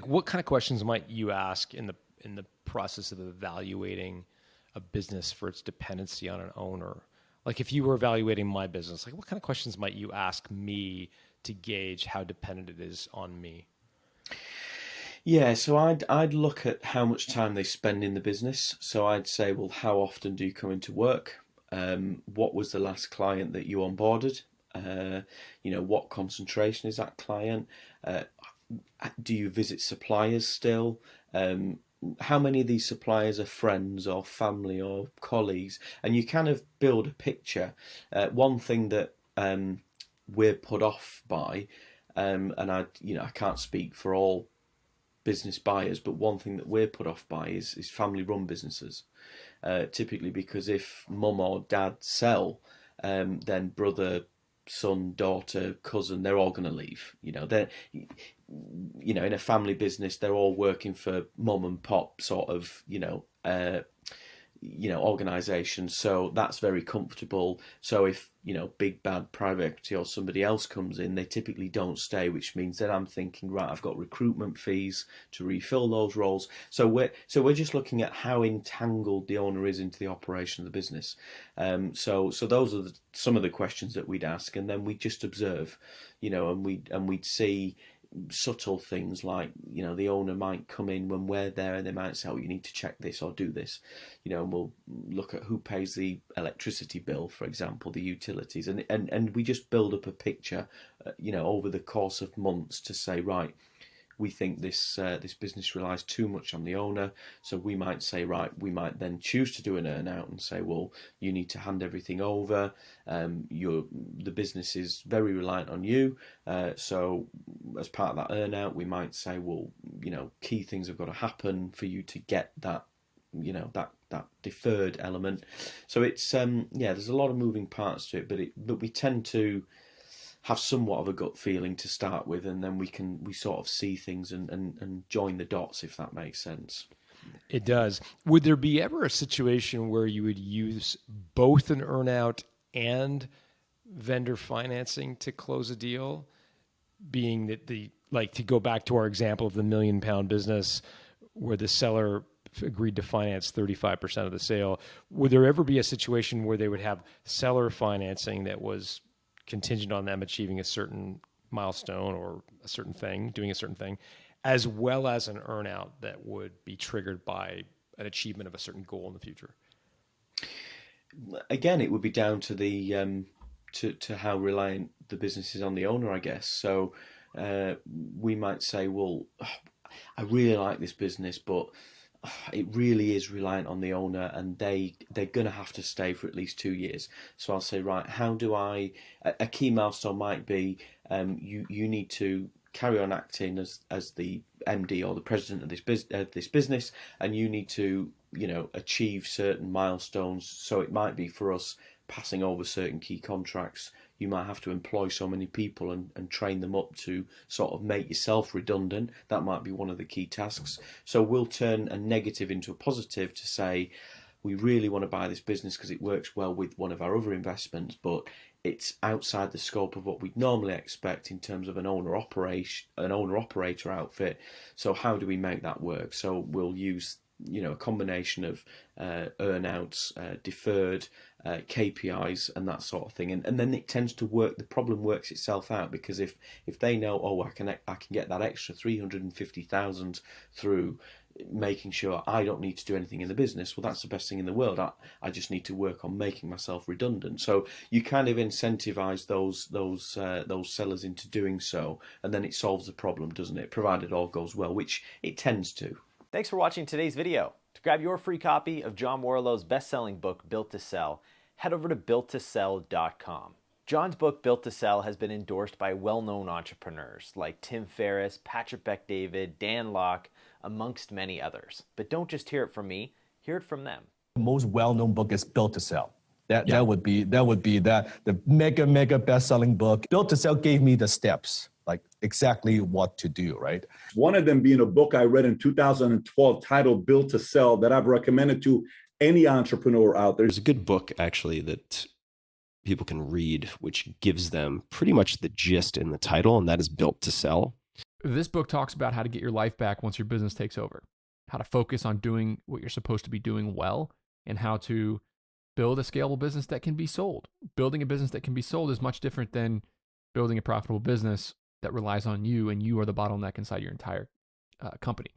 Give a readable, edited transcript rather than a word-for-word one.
What kind of questions might you ask in the process of evaluating a business for its dependency on an owner? Like if you were evaluating my business, like what kind of questions might you ask me to gauge how dependent it is on me? Yeah, so I'd look at how much time they spend in the business. So I'd say, well, how often do you come into work? What was the last client that you onboarded? What concentration is that client? Uh, do you visit suppliers still? Um, how many of these suppliers are friends or family or colleagues? And you kind of build a picture. One thing that we're put off by, and I can't speak for all business buyers, but one thing that we're put off by is family run businesses. Typically, because if mum or dad sell, then brother, son, daughter, cousin, they're all going to leave. In a family business, they're all working for mum and pop sort of, organisation. So that's very comfortable. So if big bad private equity or somebody else comes in, they typically don't stay, which means that I'm thinking, right, I've got recruitment fees to refill those roles. So we're just looking at how entangled the owner is into the operation of the business. So those are some of the questions that we'd ask, and then we just observe, and we'd see subtle things like the owner might come in when we're there and they might say, oh, you need to check this or do this, and we'll look at who pays the electricity bill, for example, the utilities, and we just build up a picture over the course of months to say, right, we think this business relies too much on the owner, so we might say, right, we might then choose to do an earn out and say, well, you need to hand everything over. The business is very reliant on you, so as part of that earn out, we might say, well, key things have got to happen for you to get that, that deferred element. So it's there's a lot of moving parts to it, but we tend to have somewhat of a gut feeling to start with, and then we sort of see things and join the dots, if that makes sense. It does. Would there be ever a situation where you would use both an earnout and vendor financing to close a deal? Being that to go back to our example of the £1 million business where the seller agreed to finance 35% of the sale, would there ever be a situation where they would have seller financing that was contingent on them achieving a certain milestone or a certain thing, doing a certain thing, as well as an earnout that would be triggered by an achievement of a certain goal in the future? Again, it would be down to the to how reliant the business is on the owner, I guess. So we might say, well, I really like this business, but it really is reliant on the owner, and they're going to have to stay for at least 2 years. So I'll say, right, how do I? A key milestone might be you need to carry on acting as the MD or the president of this business, and you need to achieve certain milestones. So it might be for us passing over certain key contracts. You might have to employ so many people and train them up to sort of make yourself redundant. That might be one of the key tasks. So we'll turn a negative into a positive to say, we really want to buy this business because it works well with one of our other investments, but it's outside the scope of what we'd normally expect in terms of an owner operator outfit. So how do we make that work? So we'll use a combination of earnouts, deferred, KPIs, and that sort of thing, and then it tends to work. The problem works itself out, because if they know, oh, I can get that extra 350,000 through making sure I don't need to do anything in the business, well, that's the best thing in the world. I just need to work on making myself redundant. So you kind of incentivize those sellers into doing so, and then it solves the problem, doesn't it? Provided all goes well, which it tends to. Thanks for watching today's video. To grab your free copy of John Warrillow's best-selling book, Built to Sell, head over to builttosell.com. John's book, Built to Sell, has been endorsed by well-known entrepreneurs like Tim Ferriss, Patrick Bet-David, Dan Lok, amongst many others. But don't just hear it from me, hear it from them. The most well-known book is Built to Sell. That would be the mega best-selling book. Built to Sell gave me the steps, like exactly what to do, right? One of them being a book I read in 2012 titled Built to Sell that I've recommended to any entrepreneur out there. There's a good book actually that people can read, which gives them pretty much the gist in the title, and that is Built to Sell. This book talks about how to get your life back once your business takes over, how to focus on doing what you're supposed to be doing well, and how to build a scalable business that can be sold. Building a business that can be sold is much different than building a profitable business that relies on you and you are the bottleneck inside your entire company.